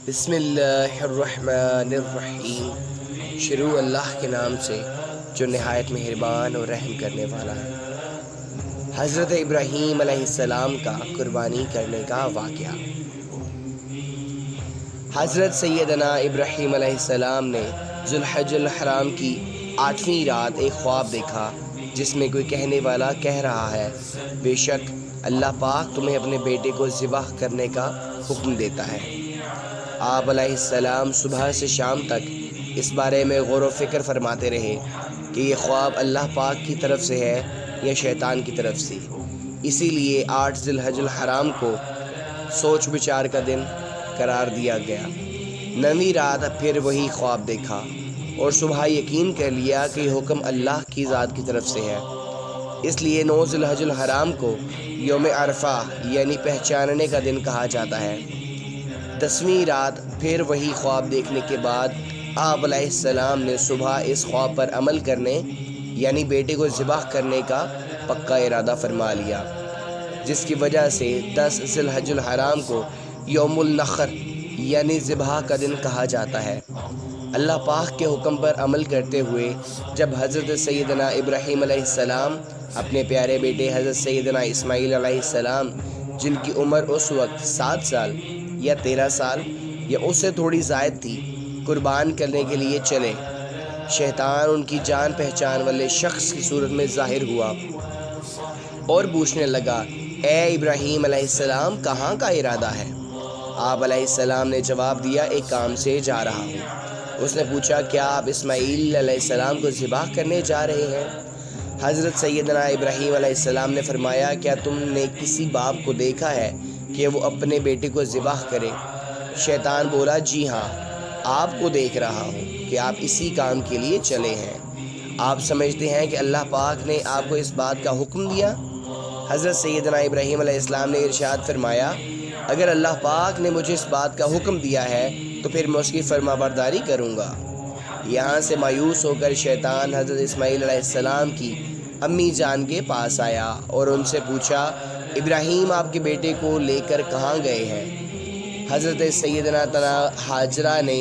بسم اللہ الرحمن الرحیم۔ شروع اللہ کے نام سے جو نہایت مہربان اور رحم کرنے والا ہے۔ حضرت ابراہیم علیہ السلام کا قربانی کرنے کا واقعہ۔ حضرت سیدنا ابراہیم علیہ السلام نے ذو الحج الحرام کی 8ویں رات ایک خواب دیکھا جس میں کوئی کہنے والا کہہ رہا ہے، بے شک اللہ پاک تمہیں اپنے بیٹے کو ذبح کرنے کا حکم دیتا ہے۔ آپ علیہ السلام صبح سے شام تک اس بارے میں غور و فکر فرماتے رہے کہ یہ خواب اللہ پاک کی طرف سے ہے یا شیطان کی طرف سے۔ اسی لیے 8 ذی الحج الحرام کو سوچ بچار کا دن قرار دیا گیا۔ 9ویں رات پھر وہی خواب دیکھا اور صبح یقین کر لیا کہ یہ حکم اللہ کی ذات کی طرف سے ہے۔ اس لیے 9 ذی الحج الحرام کو یوم عرفہ یعنی پہچاننے کا دن کہا جاتا ہے۔ 10ویں رات پھر وہی خواب دیکھنے کے بعد آپ علیہ السلام نے صبح اس خواب پر عمل کرنے یعنی بیٹے کو ذبح کرنے کا پکا ارادہ فرما لیا، جس کی وجہ سے 10 ذی الحج الحرام کو یوم النحر یعنی ذبح کا دن کہا جاتا ہے۔ اللہ پاک کے حکم پر عمل کرتے ہوئے جب حضرت سیدنا ابراہیم علیہ السلام اپنے پیارے بیٹے حضرت سیدنا اسماعیل علیہ السلام، جن کی عمر اس وقت 7 سال یا 13 سال یا اس سے تھوڑی زائد تھی، قربان کرنے کے لیے چلے، شیطان ان کی جان پہچان والے شخص کی صورت میں ظاہر ہوا اور پوچھنے لگا، اے ابراہیم علیہ السلام کہاں کا ارادہ ہے؟ آپ علیہ السلام نے جواب دیا، ایک کام سے جا رہا ہوں۔ اس نے پوچھا، کیا آپ اسماعیل علیہ السلام کو ذبح کرنے جا رہے ہیں؟ حضرت سیدنا ابراہیم علیہ السلام نے فرمایا، کیا تم نے کسی باپ کو دیکھا ہے کہ وہ اپنے بیٹے کو ذبح کرے؟ شیطان بولا، جی ہاں، آپ کو دیکھ رہا ہوں کہ آپ اسی کام کے لیے چلے ہیں۔ آپ سمجھتے ہیں کہ اللہ پاک نے آپ کو اس بات کا حکم دیا؟ حضرت سیدنا ابراہیم علیہ السلام نے ارشاد فرمایا، اگر اللہ پاک نے مجھے اس بات کا حکم دیا ہے تو پھر میں اس کی فرما برداری کروں گا۔ یہاں سے مایوس ہو کر شیطان حضرت اسماعیل علیہ السلام کی امی جان کے پاس آیا اور ان سے پوچھا، ابراہیم آپ کے بیٹے کو لے کر کہاں گئے ہیں؟ حضرت سیدنا ہاجرہ نے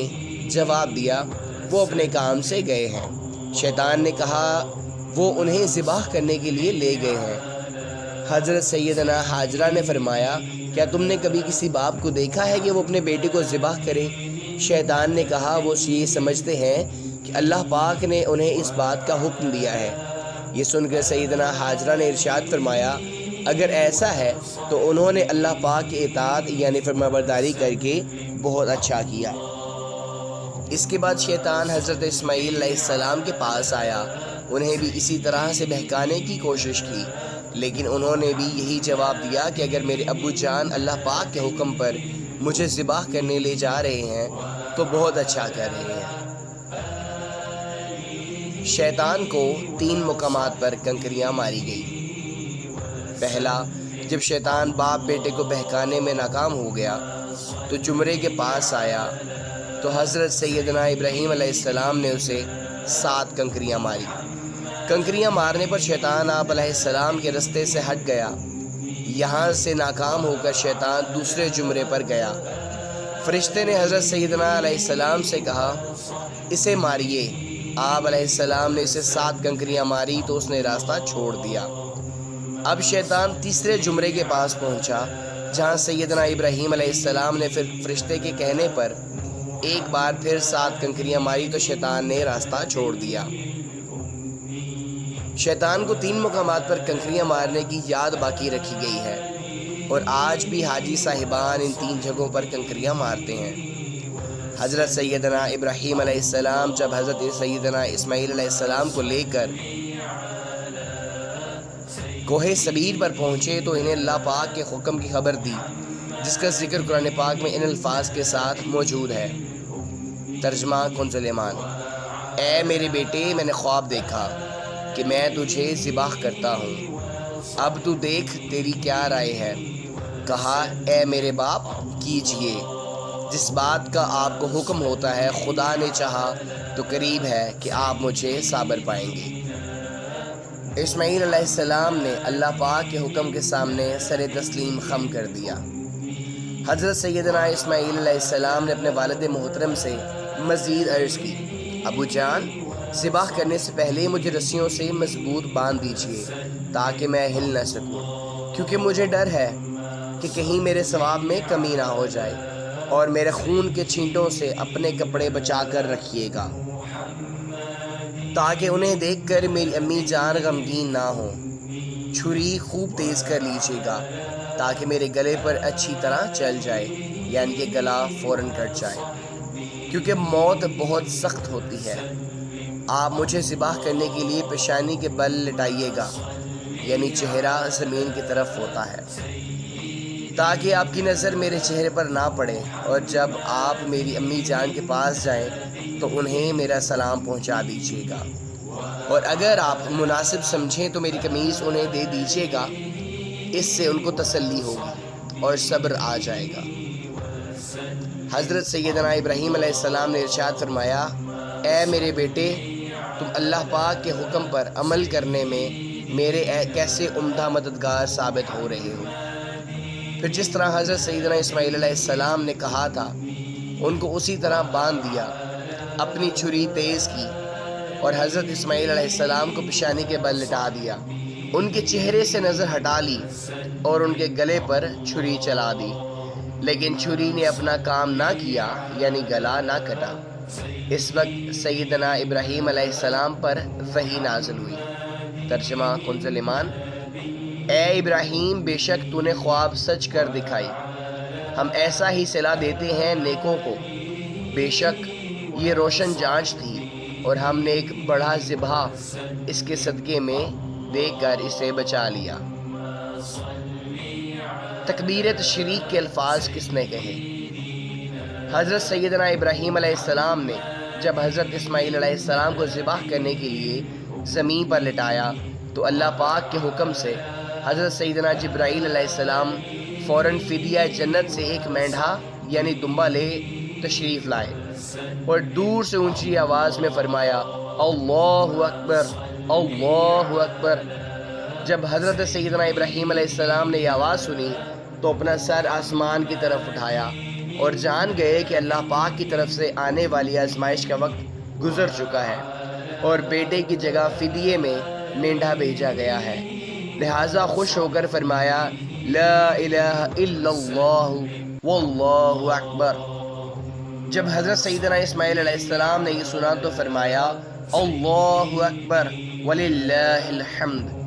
جواب دیا، وہ اپنے کام سے گئے ہیں۔ شیطان نے کہا، وہ انہیں ذبح کرنے کے لیے لے گئے ہیں۔ حضرت سیدنا ہاجرہ نے فرمایا، کیا تم نے کبھی کسی باپ کو دیکھا ہے کہ وہ اپنے بیٹے کو ذبح کرے؟ شیطان نے کہا، وہ یہ سمجھتے ہیں کہ اللہ پاک نے انہیں اس بات کا حکم دیا ہے۔ یہ سن کر سیدنا ہاجرہ نے ارشاد فرمایا، اگر ایسا ہے تو انہوں نے اللہ پاک کی اطاعت یعنی فرمانبرداری کر کے بہت اچھا کیا۔ اس کے بعد شیطان حضرت اسماعیل علیہ السلام کے پاس آیا، انہیں بھی اسی طرح سے بہکانے کی کوشش کی، لیکن انہوں نے بھی یہی جواب دیا کہ اگر میرے ابو جان اللہ پاک کے حکم پر مجھے ذبح کرنے لے جا رہے ہیں تو بہت اچھا کر رہے ہیں۔ شیطان کو 3 مقامات پر کنکریاں ماری گئی۔ پہلا، جب شیطان باپ بیٹے کو بہکانے میں ناکام ہو گیا تو جمرے کے پاس آیا تو حضرت سیدنا ابراہیم علیہ السلام نے اسے 7 کنکریاں ماری۔ کنکریاں مارنے پر شیطان آپ علیہ السلام کے رستے سے ہٹ گیا۔ یہاں سے ناکام ہو کر شیطان دوسرے جمرے پر گیا۔ فرشتے نے حضرت سیدنا علیہ السلام سے کہا، اسے ماریے۔ آپ علیہ السلام نے اسے 7 کنکریاں ماری تو اس نے راستہ چھوڑ دیا۔ اب شیطان تیسرے جمرے کے پاس پہنچا جہاں سیدنا ابراہیم علیہ السلام نے فرشتے کے کہنے پر ایک بار پھر 7 کنکریاں ماری تو شیطان نے راستہ چھوڑ دیا۔ شیطان کو 3 مقامات پر کنکریاں مارنے کی یاد باقی رکھی گئی ہے اور آج بھی حاجی صاحبان ان 3 جگہوں پر کنکریاں مارتے ہیں۔ حضرت سیدنا ابراہیم علیہ السلام جب حضرت سیدنا اسماعیل علیہ السلام کو لے کر کوہ صبیر پر پہنچے تو انہیں اللہ پاک کے حکم کی خبر دی، جس کا ذکر قرآن پاک میں ان الفاظ کے ساتھ موجود ہے۔ ترجمہ کنز ایمان۔ اے میرے بیٹے، میں نے خواب دیکھا کہ میں تجھے ذبح کرتا ہوں، اب تو دیکھ تیری کیا رائے ہے؟ کہا، اے میرے باپ، کیجئے جس بات کا آپ کو حکم ہوتا ہے، خدا نے چاہا تو قریب ہے کہ آپ مجھے صابر پائیں گے۔ اسماعیل علیہ السلام نے اللہ پاک کے حکم کے سامنے سر تسلیم خم کر دیا۔ حضرت سیدنا اسماعیل علیہ السلام نے اپنے والد محترم سے مزید عرض کی، ابو جان، ذبح کرنے سے پہلے مجھے رسیوں سے مضبوط باندھ دیجیے تاکہ میں ہل نہ سکوں، کیونکہ مجھے ڈر ہے کہ کہیں میرے ثواب میں کمی نہ ہو جائے، اور میرے خون کے چھینٹوں سے اپنے کپڑے بچا کر رکھیے گا تاکہ انہیں دیکھ کر میری امی جان غمگین نہ ہوں۔ چھری خوب تیز کر لیجیے گا تاکہ میرے گلے پر اچھی طرح چل جائے، یعنی کہ گلا فوراً کٹ جائے، کیونکہ موت بہت سخت ہوتی ہے۔ آپ مجھے ذبح کرنے کے لیے پیشانی کے بل لٹائیے گا، یعنی چہرہ زمین کی طرف ہوتا ہے، تاکہ آپ کی نظر میرے چہرے پر نہ پڑے، اور جب آپ میری امی جان کے پاس جائیں تو انہیں میرا سلام پہنچا دیجیے گا، اور اگر آپ مناسب سمجھیں تو میری قمیض انہیں دے دیجیے گا، اس سے ان کو تسلی ہوگی اور صبر آ جائے گا۔ حضرت سیدنا ابراہیم علیہ السلام نے ارشاد فرمایا، اے میرے بیٹے، تم اللہ پاک کے حکم پر عمل کرنے میں میرے کیسے عمدہ مددگار ثابت ہو رہے ہو۔ پھر جس طرح حضرت سیدنا اسماعیل علیہ السلام نے کہا تھا، ان کو اسی طرح باندھ دیا، اپنی چھری تیز کی اور حضرت اسماعیل علیہ السلام کو پیشانی کے بل لٹا دیا، ان کے چہرے سے نظر ہٹا لی اور ان کے گلے پر چھری چلا دی، لیکن چھری نے اپنا کام نہ کیا، یعنی گلا نہ کٹا۔ اس وقت سیدنا ابراہیم علیہ السلام پر وحی نازل ہوئی۔ ترجمہ کنز ایمان: اے ابراہیم، بے شک تو نے خواب سچ کر دکھائی، ہم ایسا ہی صلہ دیتے ہیں نیکوں کو، بے شک یہ روشن جانچ تھی، اور ہم نے ایک بڑا ذبح اس کے صدقے میں دے کر اسے بچا لیا۔ تکبیر تشریق کے الفاظ کس نے کہے؟ حضرت سیدنا ابراہیم علیہ السلام نے جب حضرت اسماعیل علیہ السلام کو ذبح کرنے کے لیے زمین پر لٹایا تو اللہ پاک کے حکم سے حضرت سیدنا جبرائیل علیہ السلام فوراً فدیہ جنت سے ایک مینڈھا یعنی دمبا لے تشریف لائے، اور دور سے اونچی آواز میں فرمایا، اللہ اکبر، اللہ اکبر۔ جب حضرت سیدنا ابراہیم علیہ السلام نے یہ آواز سنی تو اپنا سر آسمان کی طرف اٹھایا اور جان گئے کہ اللہ پاک کی طرف سے آنے والی آزمائش کا وقت گزر چکا ہے، اور بیٹے کی جگہ فدیے میں مینڈھا بھیجا گیا ہے، لہٰذا خوش ہو کر فرمایا، لا الہ الا اللہ واللہ اکبر۔ جب حضرت سیدنا اسماعیل علیہ السلام نے یہ سنا تو فرمایا، اللہ اکبر وللہ الحمد۔